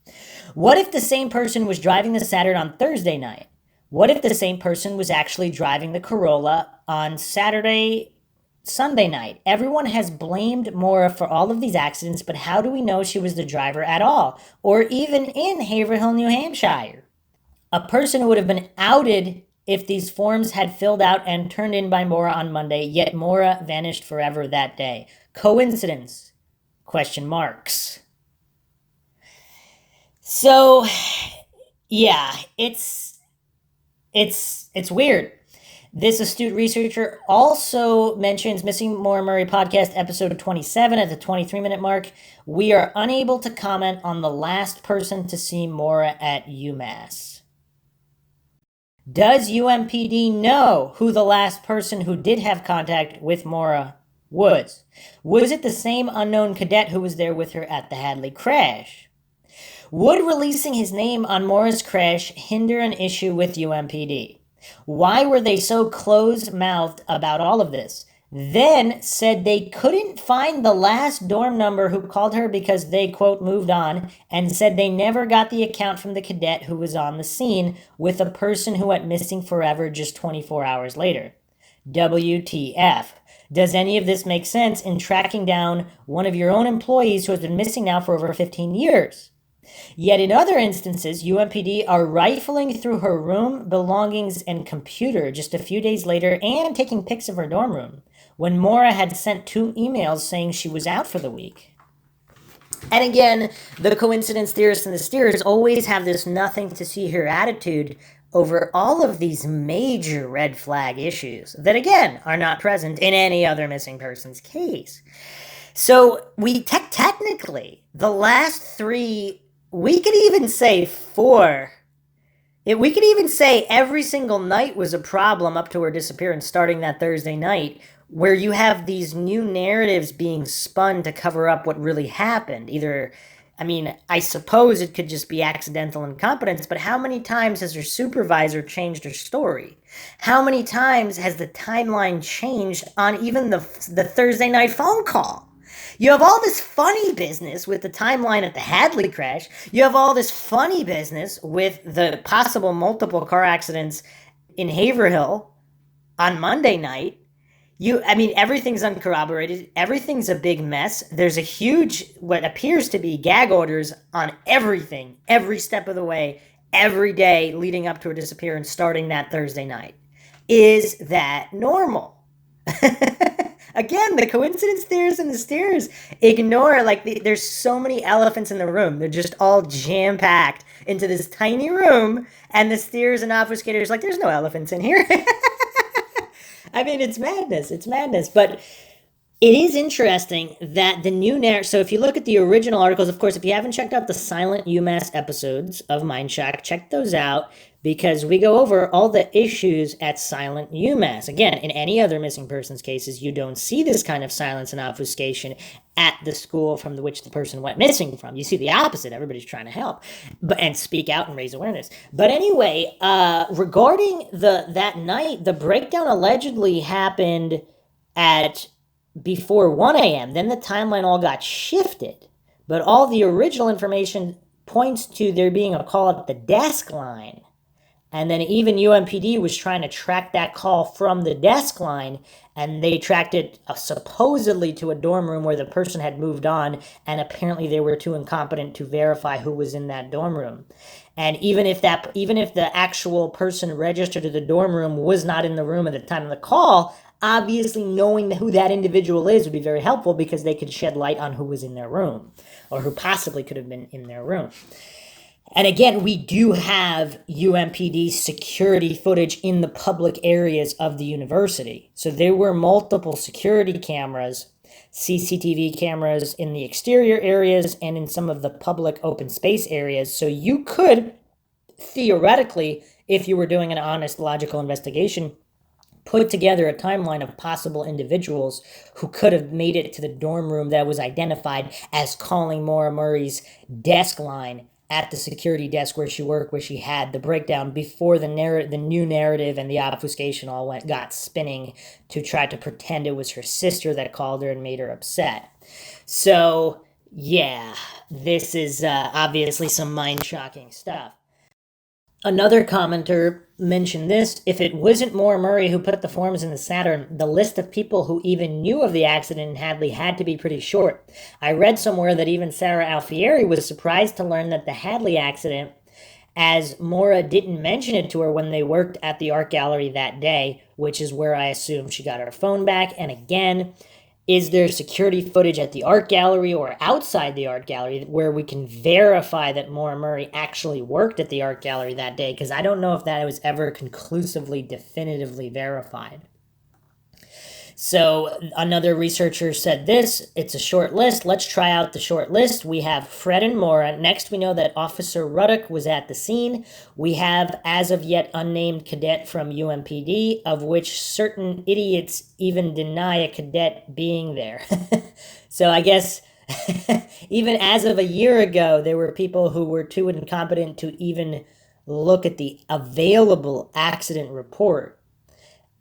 What if the same person was driving the Saturn on Thursday night? What if the same person was actually driving the Corolla on Sunday night? Everyone has blamed Maura for all of these accidents, but how do we know she was the driver at all? Or even in Haverhill, New Hampshire? A person would have been outed if these forms had filled out and turned in by Maura on Monday, yet Maura vanished forever that day. Coincidence? Question marks. So, yeah, it's weird. This astute researcher also mentions Missing Maura Murray podcast episode 27 at the 23-minute mark. We are unable to comment on the last person to see Maura at UMass. Does UMPD know who the last person who did have contact with Maura was? Was it the same unknown cadet who was there with her at the Hadley crash? Would releasing his name on Maura's crash hinder an issue with UMPD? Why were they so closed-mouthed about all of this? Then said they couldn't find the last dorm number who called her because they, quote, moved on, and said they never got the account from the cadet who was on the scene with a person who went missing forever just 24 hours later. WTF. Does any of this make sense in tracking down one of your own employees who has been missing now for over 15 years? Yet in other instances, UMPD are rifling through her room, belongings, and computer just a few days later and taking pics of her dorm room, when Maura had sent 2 emails saying she was out for the week. And again, the coincidence theorists and the steers always have this nothing to see here attitude over all of these major red flag issues that, again, are not present in any other missing persons case. So we technically, the last three, we could even say four. We could even say every single night was a problem up to her disappearance starting that Thursday night, where you have these new narratives being spun to cover up what really happened. Either, I mean, I suppose it could just be accidental incompetence, but how many times has her supervisor changed her story? How many times has the timeline changed on even the Thursday night phone call? You have all this funny business with the timeline at the Hadley crash. You have all this funny business with the possible multiple car accidents in Haverhill on Monday night. Everything's uncorroborated. Everything's a big mess. There's a huge, what appears to be gag orders on everything, every step of the way, every day leading up to her disappearance starting that Thursday night. Is that normal? Again, the coincidence theorists and the steers ignore, there's so many elephants in the room. They're just all jam-packed into this tiny room, and the steers and obfuscators there's no elephants in here. I mean, it's madness. It's madness. But it is interesting that the new narrative. So if you look at the original articles, of course, if you haven't checked out the silent UMass episodes of Mindshock, check those out because we go over all the issues at silent UMass. Again, in any other missing persons cases, you don't see this kind of silence and obfuscation at the school from which the person went missing from. You see the opposite. Everybody's trying to help and speak out and raise awareness. But anyway, regarding that night, the breakdown allegedly happened at before 1 a.m. Then the timeline all got shifted. But all the original information points to there being a call at the desk line. And then even UMPD was trying to track that call from the desk line, and they tracked it supposedly to a dorm room where the person had moved on, and apparently they were too incompetent to verify who was in that dorm room. And even if the actual person registered to the dorm room was not in the room at the time of the call, obviously knowing who that individual is would be very helpful because they could shed light on who was in their room or who possibly could have been in their room. And again, we do have UMPD security footage in the public areas of the university. So there were multiple security cameras, CCTV cameras in the exterior areas and in some of the public open space areas. So you could, theoretically, if you were doing an honest, logical investigation, put together a timeline of possible individuals who could have made it to the dorm room that was identified as calling Maura Murray's desk line at the security desk where she worked, where she had the breakdown before the new narrative and the obfuscation all got spinning to try to pretend it was her sister that called her and made her upset. So, yeah, this is obviously some mind-shocking stuff. Another commenter mentioned this: if it wasn't Maura Murray who put the forms in the Saturn, the list of people who even knew of the accident in Hadley had to be pretty short. I read somewhere that even Sarah Alfieri was surprised to learn that the Hadley accident, as Maura didn't mention it to her when they worked at the art gallery that day, which is where I assume she got her phone back. And again, is there security footage at the art gallery or outside the art gallery where we can verify that Maura Murray actually worked at the art gallery that day? Because I don't know if that was ever conclusively, definitively verified. So another researcher said this: it's a short list. Let's try out the short list. We have Fred and Maura. Next, we know that Officer Ruddock was at the scene. We have, as of yet, unnamed cadet from UMPD, of which certain idiots even deny a cadet being there. So I guess even as of a year ago, there were people who were too incompetent to even look at the available accident report.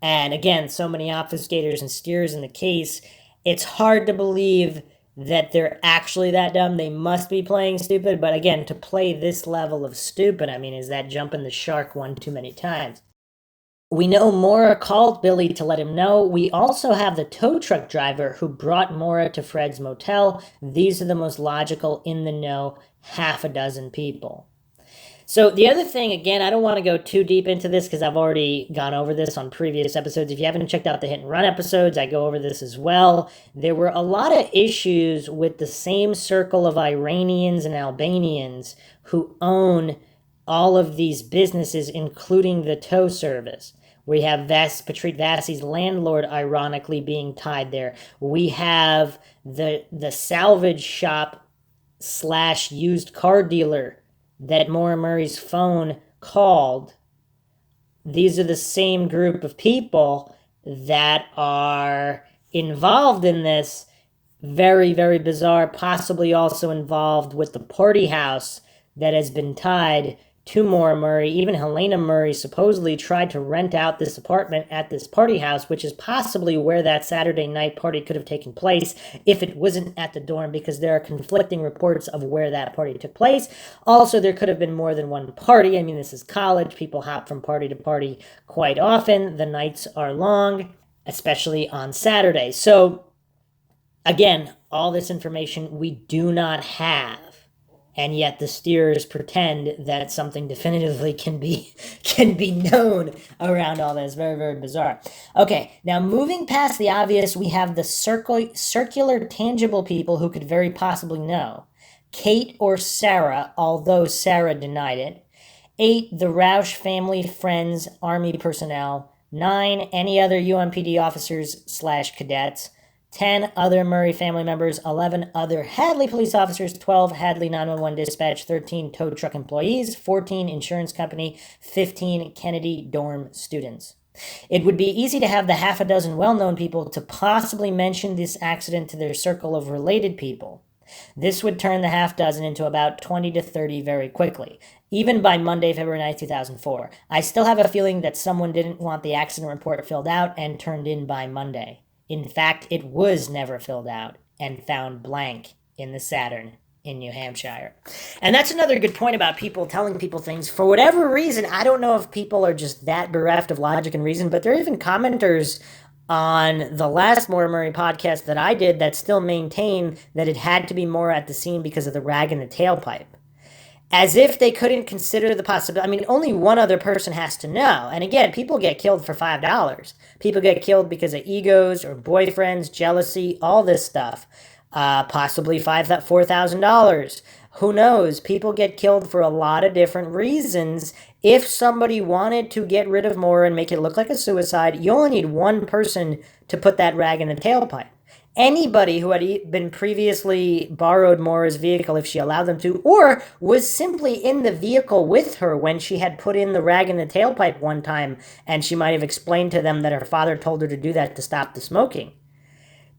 And again, so many obfuscators and steers in the case, it's hard to believe that they're actually that dumb. They must be playing stupid. But again, to play this level of stupid, is that jumping the shark one too many times? We know Maura called Billy to let him know. We also have the tow truck driver who brought Maura to Fred's motel. These are the most logical, in the know, half a dozen people. So the other thing, again, I don't want to go too deep into this because I've already gone over this on previous episodes. If you haven't checked out the Hit and Run episodes, I go over this as well. There were a lot of issues with the same circle of Iranians and Albanians who own all of these businesses, including the tow service. We have Patrick Vassi's landlord, ironically, being tied there. We have the salvage shop / used car dealer that Maura Murray's phone called. These are the same group of people that are involved in this. Very, very bizarre, possibly also involved with the party house that has been tied to Maura Murray. Even Helena Murray supposedly tried to rent out this apartment at this party house, which is possibly where that Saturday night party could have taken place if it wasn't at the dorm, because there are conflicting reports of where that party took place. Also, there could have been more than one party. I mean, this is college. People hop from party to party quite often. The nights are long, especially on Saturday. So, again, all this information we do not have. And yet the steers pretend that something definitively can be known around all this. Very, very bizarre. Okay, now moving past the obvious, we have the circular, tangible people who could very possibly know. Kate or Sarah, although Sarah denied it. 8, the Roush family, friends, Army personnel. 9, any other UMPD officers / cadets. 10, other Murray family members. 11, other Hadley police officers. 12, Hadley 911 dispatch. 13, tow truck employees. 14, insurance company. 15, Kennedy dorm students. It would be easy to have the half a dozen well-known people to possibly mention this accident to their circle of related people. This would turn the half dozen into about 20 to 30 very quickly, even by Monday, February 9th, 2004. I still have a feeling that someone didn't want the accident report filled out and turned in by Monday. In fact, it was never filled out and found blank in the Saturn in New Hampshire. And that's another good point about people telling people things. For whatever reason, I don't know if people are just that bereft of logic and reason, but there are even commenters on the last Maura Murray podcast that I did that still maintain that it had to be Maura at the scene because of the rag in the tailpipe. As if they couldn't consider the possibility. I mean, only one other person has to know. And again, people get killed for $5. People get killed because of egos or boyfriends, jealousy, all this stuff. Possibly $4,000. Who knows? People get killed for a lot of different reasons. If somebody wanted to get rid of Maura and make it look like a suicide, you only need one person to put that rag in the tailpipe. Anybody who had been previously borrowed Maura's vehicle, if she allowed them to, or was simply in the vehicle with her when she had put in the rag in the tailpipe one time, and she might have explained to them that her father told her to do that to stop the smoking.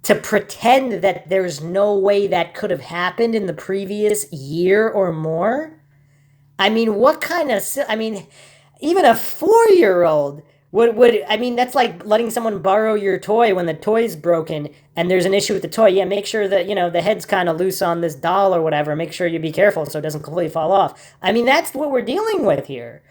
To pretend that there's no way that could have happened in the previous year or more? I mean, what kind of... even a 4-year-old... that's like letting someone borrow your toy when the toy's broken and there's an issue with the toy. Yeah, make sure that, the head's kind of loose on this doll or whatever. Make sure you be careful so it doesn't completely fall off. I mean, that's what we're dealing with here.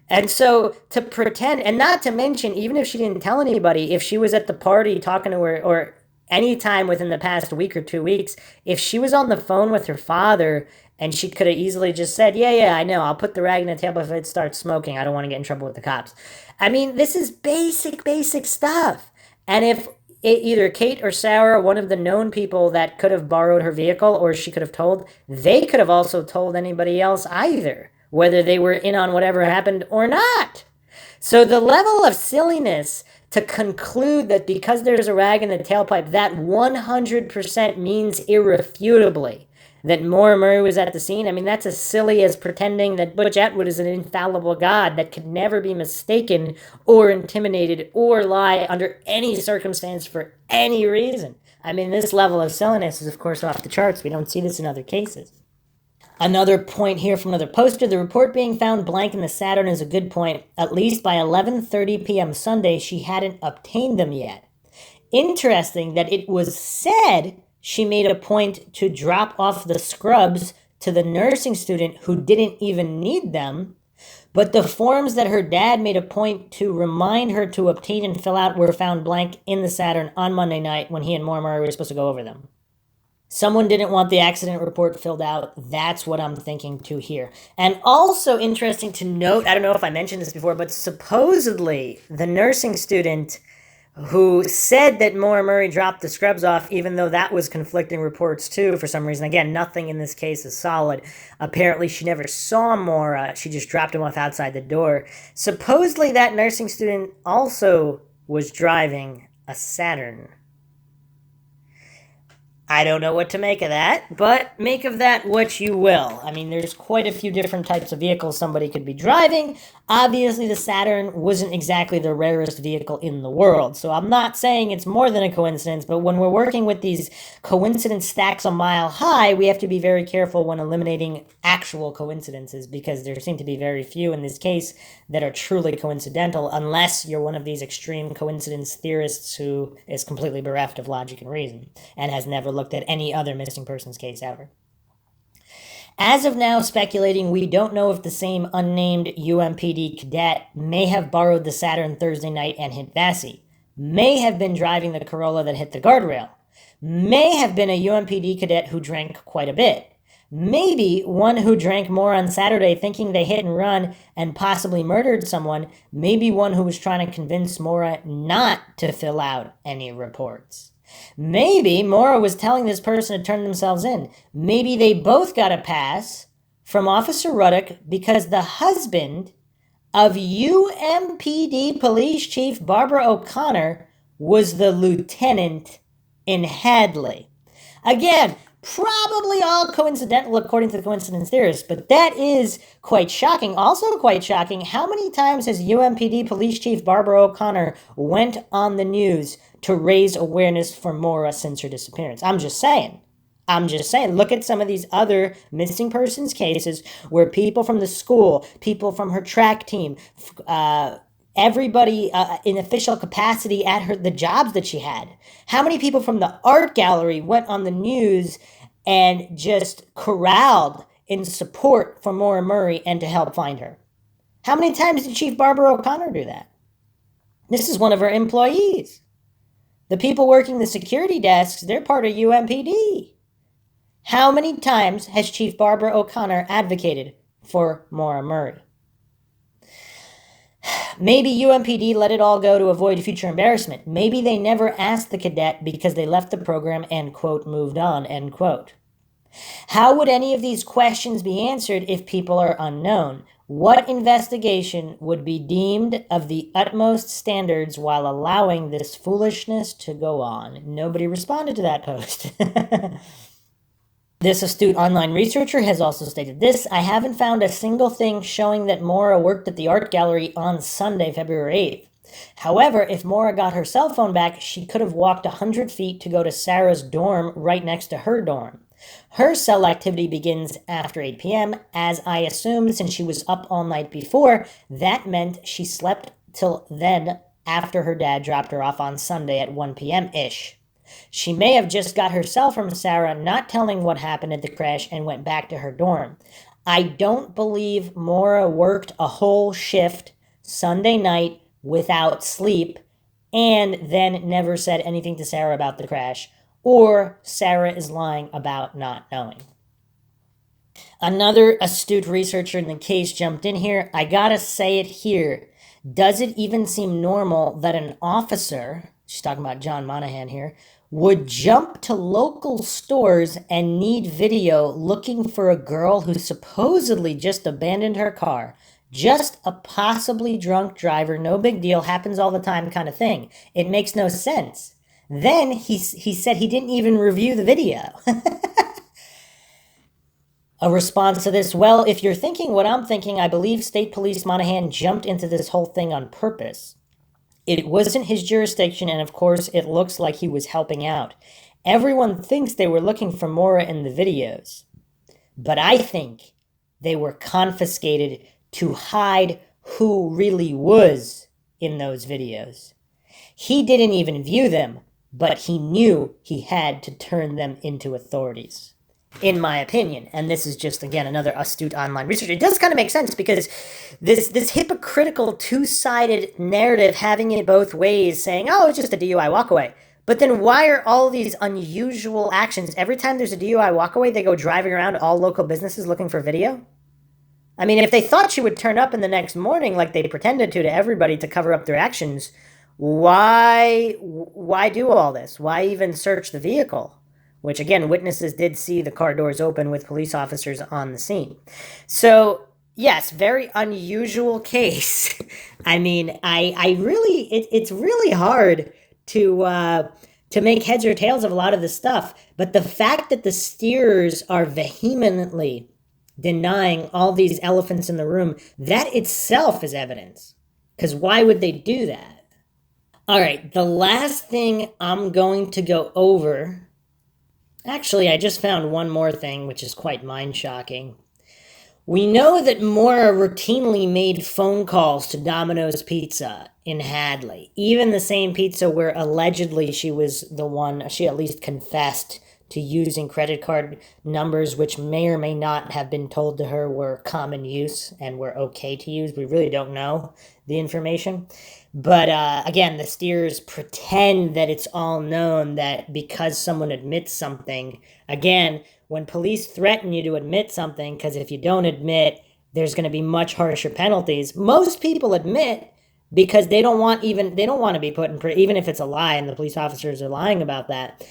And so to pretend, and not to mention, even if she didn't tell anybody, if she was at the party talking to her, or any time within the past week or 2 weeks, if she was on the phone with her father and she could have easily just said, yeah, I know, I'll put the rag in the table if it starts smoking. I don't want to get in trouble with the cops. I mean, this is basic stuff. And if either Kate or Sarah, one of the known people that could have borrowed her vehicle or she could have told, they could have also told anybody else either, whether they were in on whatever happened or not. So the level of silliness to conclude that because there's a rag in the tailpipe, that 100% means irrefutably that Maura Murray was at the scene. I mean, that's as silly as pretending that Butch Atwood is an infallible god that could never be mistaken or intimidated or lie under any circumstance for any reason. I mean, this level of silliness is, of course, off the charts. We don't see this in other cases. Another point here from another poster, the report being found blank in the Saturn is a good point. At least by 11:30 p.m. Sunday, she hadn't obtained them yet. Interesting that it was said she made a point to drop off the scrubs to the nursing student who didn't even need them, but the forms that her dad made a point to remind her to obtain and fill out were found blank in the Saturn on Monday night when he and Maura Murray were supposed to go over them. Someone didn't want the accident report filled out. That's what I'm thinking too here. And also interesting to note, I don't know if I mentioned this before, but supposedly the nursing student who said that Maura Murray dropped the scrubs off, even though that was conflicting reports too, for some reason. Again, nothing in this case is solid. Apparently, she never saw Maura. She just dropped him off outside the door. Supposedly, that nursing student also was driving a Saturn. I don't know what to make of that, but make of that what you will. I mean, there's quite a few different types of vehicles somebody could be driving. Obviously, the Saturn wasn't exactly the rarest vehicle in the world, so I'm not saying it's more than a coincidence, but when we're working with these coincidence stacks a mile high, we have to be very careful when eliminating actual coincidences, because there seem to be very few in this case that are truly coincidental, unless you're one of these extreme coincidence theorists who is completely bereft of logic and reason and has never looked at any other missing persons case ever. As of now, speculating, we don't know if the same unnamed UMPD cadet may have borrowed the Saturn Thursday night and hit Vassy, may have been driving the Corolla that hit the guardrail, may have been a UMPD cadet who drank quite a bit, maybe one who drank more on Saturday thinking they hit and run and possibly murdered someone, maybe one who was trying to convince Maura not to fill out any reports. Maybe Maura was telling this person to turn themselves in. Maybe they both got a pass from Officer Ruddock because the husband of UMPD Police Chief Barbara O'Connor was the lieutenant in Hadley. Again, probably all coincidental according to the coincidence theorists, but that is quite shocking. Also quite shocking, how many times has UMPD Police Chief Barbara O'Connor went on the news to raise awareness for Maura since her disappearance? I'm just saying. Look at some of these other missing persons cases where people from the school, people from her track team, everybody in official capacity at the jobs that she had. How many people from the art gallery went on the news and just corralled in support for Maura Murray and to help find her? How many times did Chief Barbara O'Connor do that? This is one of her employees. The people working the security desks, they're part of UMPD. How many times has Chief Barbara O'Connor advocated for Maura Murray? Maybe UMPD let it all go to avoid future embarrassment. Maybe they never asked the cadet because they left the program and, quote, moved on, end quote. How would any of these questions be answered if people are unknown? What investigation would be deemed of the utmost standards while allowing this foolishness to go on? Nobody responded to that post. This astute online researcher has also stated this: I haven't found a single thing showing that Maura worked at the art gallery on Sunday, February 8th. However, if Maura got her cell phone back, she could have walked 100 feet to go to Sarah's dorm right next to her dorm. Her cell activity begins after 8 p.m., as I assumed since she was up all night before. That meant she slept till then after her dad dropped her off on Sunday at 1 p.m.-ish. She may have just got her cell from Sarah, not telling what happened at the crash, and went back to her dorm. I don't believe Maura worked a whole shift Sunday night without sleep and then never said anything to Sarah about the crash, or Sarah is lying about not knowing. Another astute researcher in the case jumped in here. I gotta say it here. Does it even seem normal that an officer, she's talking about John Monahan here, would jump to local stores and need video looking for a girl who supposedly just abandoned her car? Just a possibly drunk driver, no big deal, happens all the time kind of thing. It makes no sense. Then he said he didn't even review the video. A response to this: well, if you're thinking what I'm thinking, I believe State Police Monahan jumped into this whole thing on purpose. It wasn't his jurisdiction, and of course, it looks like he was helping out. Everyone thinks they were looking for Maura in the videos, but I think they were confiscated to hide who really was in those videos. He didn't even view them, but he knew he had to turn them into authorities, in my opinion. And this is just, again, another astute online research. It does kind of make sense because this hypocritical two-sided narrative, having it both ways, saying, oh, it's just a DUI, walk away. But then why are all these unusual actions? Every time there's a DUI walkaway, they go driving around all local businesses looking for video? I mean, if they thought she would turn up in the next morning like they pretended to everybody to cover up their actions, why do all this? Why even search the vehicle? Which, again, witnesses did see the car doors open with police officers on the scene. So, yes, very unusual case. I mean, I really, it's really hard to make heads or tails of a lot of this stuff. But the fact that the steers are vehemently denying all these elephants in the room, that itself is evidence. Because why would they do that? All right, the last thing I'm going to go over. Actually, I just found one more thing, which is quite mind-shocking. We know that Maura routinely made phone calls to Domino's Pizza in Hadley, even the same pizza where allegedly she was the one, she at least confessed to using credit card numbers, which may or may not have been told to her were common use and were okay to use. We really don't know the information. But again, the steers pretend that it's all known, that because someone admits something, again, when police threaten you to admit something, because if you don't admit, there's going to be much harsher penalties. Most people admit because they don't want to be put in prison, even if it's a lie and the police officers are lying about that.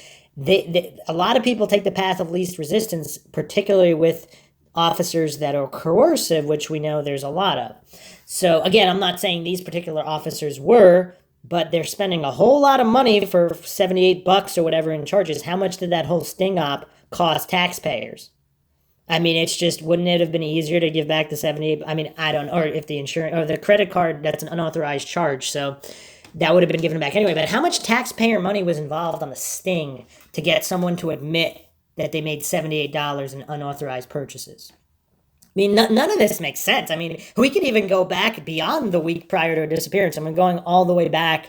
A lot of people take the path of least resistance, particularly with officers that are coercive, which we know there's a lot of. So again, I'm not saying these particular officers were, but they're spending a whole lot of money for $78 or whatever in charges. How much did that whole sting op cost taxpayers? I mean, it's just, wouldn't it have been easier to give back the 78? I mean, I don't know, or if the insurance or the credit card, that's an unauthorized charge, so that would have been given back anyway. But how much taxpayer money was involved on the sting to get someone to admit that they made $78 in unauthorized purchases? I mean, none of this makes sense. I mean, we could even go back beyond the week prior to her disappearance. I mean, going all the way back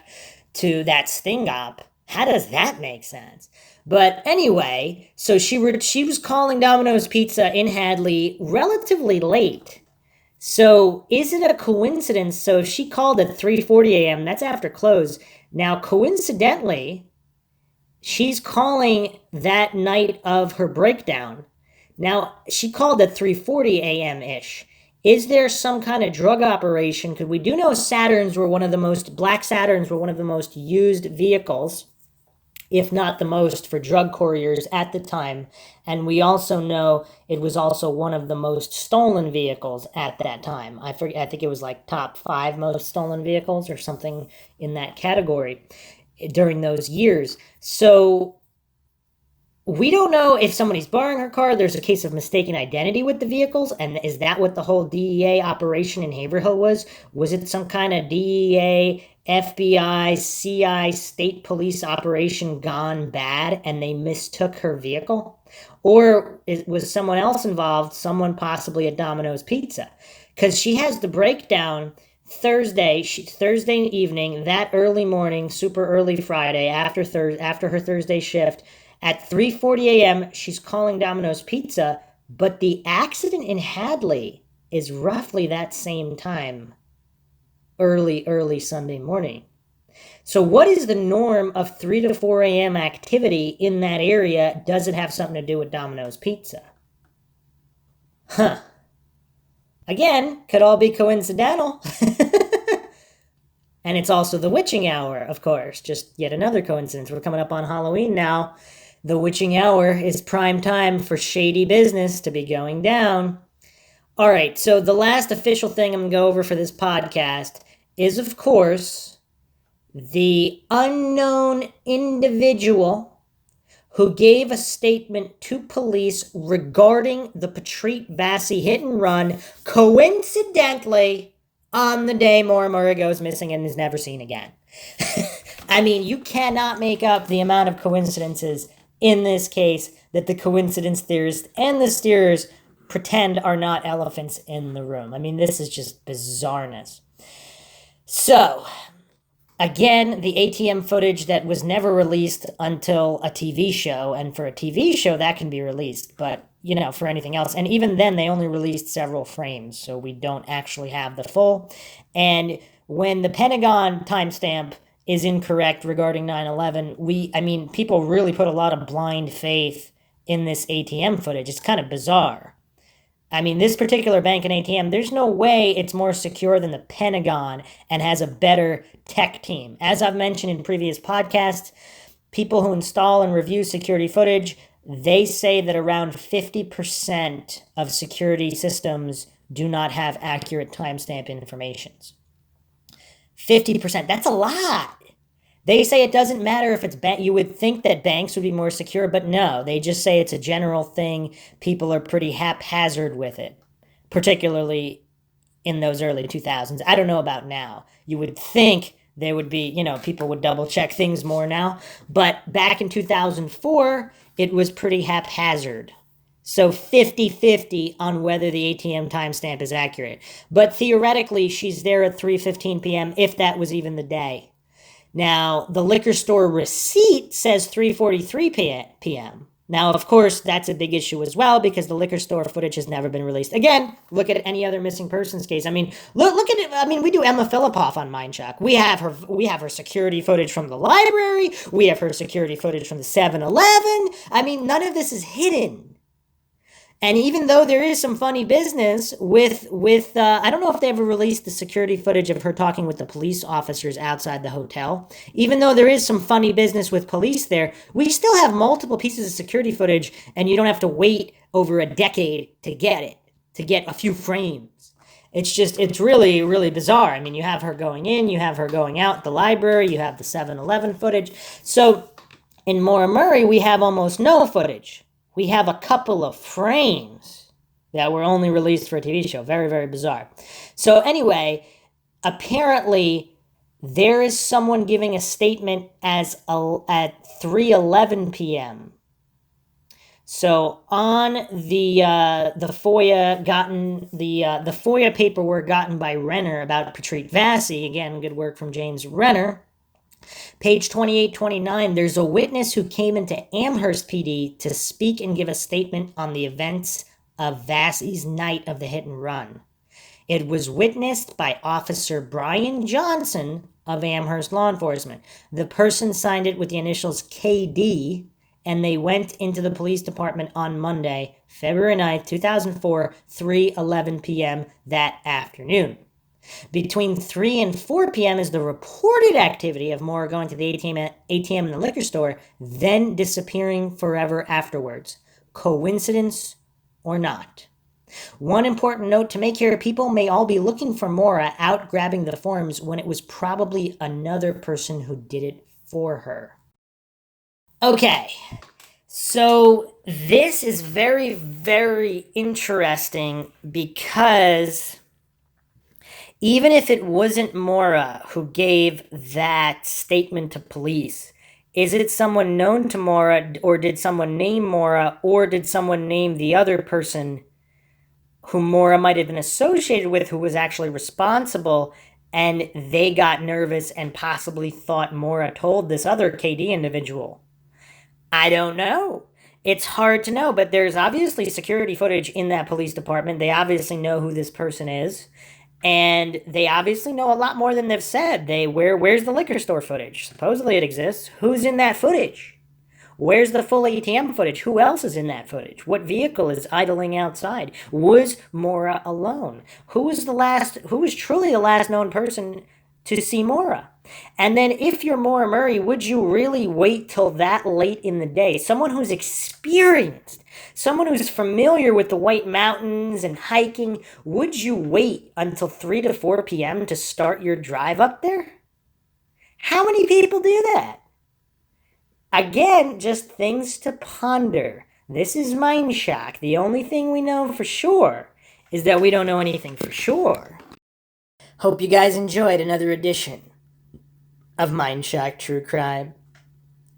to that sting op. How does that make sense? But anyway, so she was calling Domino's Pizza in Hadley relatively late. So is it a coincidence? So if she called at 3:40 a.m., that's after close. Now, coincidentally, she's calling that night of her breakdown. Now, she called at 3:40 a.m.-ish. Is there some kind of drug operation? Because we do know black Saturns were one of the most used vehicles, if not the most, for drug couriers at the time. And we also know it was also one of the most stolen vehicles at that time. I think it was like top 5 most stolen vehicles or something in that category during those years. So we don't know if somebody's borrowing her car. There's a case of mistaken identity with the vehicles. And is that what the whole DEA operation in Haverhill was? Was it some kind of DEA, FBI, CI, state police operation gone bad and they mistook her vehicle? Or was someone else involved, someone possibly at Domino's Pizza? Because she has the breakdown Thursday evening, that early morning, super early Friday, after her Thursday shift. At 3:40 a.m., she's calling Domino's Pizza, but the accident in Hadley is roughly that same time, early Sunday morning. So what is the norm of 3 to 4 a.m. activity in that area? Does it have something to do with Domino's Pizza? Again, could all be coincidental. And it's also the witching hour, of course. Just yet another coincidence. We're coming up on Halloween now. The witching hour is prime time for shady business to be going down. All right, so the last official thing I'm going to go over for this podcast is, of course, the unknown individual who gave a statement to police regarding the Patrick Vassy hit and run, coincidentally, on the day Maura Murray goes missing and is never seen again. I mean, you cannot make up the amount of coincidences in this case that the coincidence theorists and the steerers pretend are not elephants in the room. I mean, this is just bizarreness. So, again, the ATM footage that was never released until a TV show, and for a TV show, that can be released, but, you know, for anything else. And even then, they only released several frames, so we don't actually have the full. And when the Pentagon timestamp is incorrect regarding 9/11. People really put a lot of blind faith in this ATM footage. It's kind of bizarre. I mean, this particular bank and ATM, there's no way it's more secure than the Pentagon and has a better tech team. As I've mentioned in previous podcasts, people who install and review security footage, they say that around 50% of security systems do not have accurate timestamp informations. 50%, that's a lot. They say it doesn't matter if it's you would think that banks would be more secure, but no, they just say it's a general thing. People are pretty haphazard with it, particularly in those early 2000s. I don't know about now. You would think there would be, people would double check things more now, but back in 2004, it was pretty haphazard. So 50-50 on whether the ATM timestamp is accurate. But theoretically, she's there at 3:15 p.m. if that was even the day. Now, the liquor store receipt says 3:43 p.m. Now, of course, that's a big issue as well because the liquor store footage has never been released. Again, look at any other missing persons case. I mean, look at it. I mean, we do Emma Philippoff on Mindshock. We have her security footage from the library. We have her security footage from the 7-Eleven. I mean, none of this is hidden. And even though there is some funny business with I don't know if they ever released the security footage of her talking with the police officers outside the hotel. Even though there is some funny business with police there, we still have multiple pieces of security footage, and you don't have to wait over a decade to get a few frames. It's really, really bizarre. I mean, you have her going in, you have her going out the library, you have the 7-Eleven footage. So in Maura Murray, we have almost no footage. We have a couple of frames that were only released for a TV show. Very, very bizarre. So anyway, apparently there is someone giving a statement at 3:11 p.m. So on the FOIA paperwork gotten by Renner about Patrick Vassy, again, good work from James Renner. Page 28-29, there's a witness who came into Amherst PD to speak and give a statement on the events of Vassy's night of the hit and run. It was witnessed by Officer Brian Johnson of Amherst Law Enforcement. The person signed it with the initials KD, and they went into the police department on Monday, February 9th, 2004, 3:11 p.m. that afternoon. Between 3 and 4 p.m. is the reported activity of Maura going to the ATM in the liquor store, then disappearing forever afterwards. Coincidence or not? One important note to make here, people may all be looking for Maura out grabbing the forms when it was probably another person who did it for her. Okay, so this is very, very interesting because even if it wasn't Maura who gave that statement to police, is it someone known to Maura, or did someone name Maura, or did someone name the other person who Maura might have been associated with who was actually responsible, and they got nervous and possibly thought Maura told this other KD individual? I don't know. It's hard to know, but there's obviously security footage in that police department. They obviously know who this person is. And they obviously know a lot more than they've said. Where's the liquor store footage? Supposedly it exists. Who's in that footage? Where's the full ATM footage? Who else is in that footage? What vehicle is idling outside? Was Maura alone? Who was truly the last known person to see Maura? And then if you're Maura Murray, would you really wait till that late in the day? Someone who's experienced, someone who's familiar with the White Mountains and hiking, would you wait until 3 to 4 p.m. to start your drive up there? How many people do that? Again, just things to ponder. This is Mindshock. The only thing we know for sure is that we don't know anything for sure. Hope you guys enjoyed another edition of Mindshock True Crime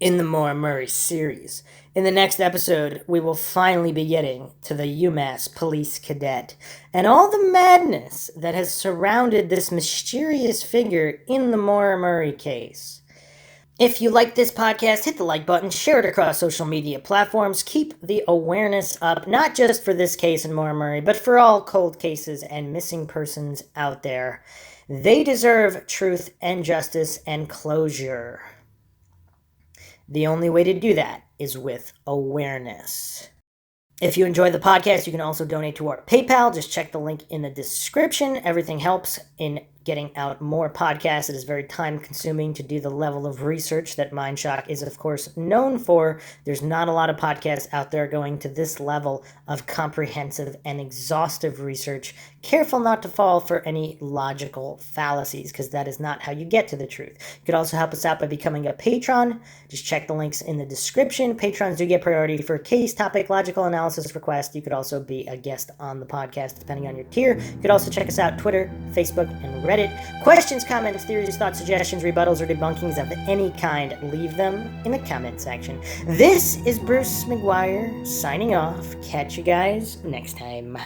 in the Maura Murray series. In the next episode, we will finally be getting to the UMass police cadet and all the madness that has surrounded this mysterious figure in the Maura Murray case. If you like this podcast, hit the like button, share it across social media platforms, keep the awareness up, not just for this case in Maura Murray, but for all cold cases and missing persons out there. They deserve truth and justice and closure. The only way to do that is with awareness. If you enjoy the podcast, you can also donate to our PayPal. Just check the link in the description. Everything helps in getting out more podcasts. It is very time consuming to do the level of research that Mindshock is, of course, known for. There's not a lot of podcasts out there going to this level of comprehensive and exhaustive research. Careful not to fall for any logical fallacies, because that is not how you get to the truth. You could also help us out by becoming a patron. Just check the links in the description. Patrons do get priority for case, topic, logical analysis request. You could also be a guest on the podcast, depending on your tier. You could also check us out Twitter, Facebook, and Reddit. Questions, comments, theories, thoughts, suggestions, rebuttals, or debunkings of any kind, leave them in the comment section. This is Bruce McGuire signing off. Catch you guys next time.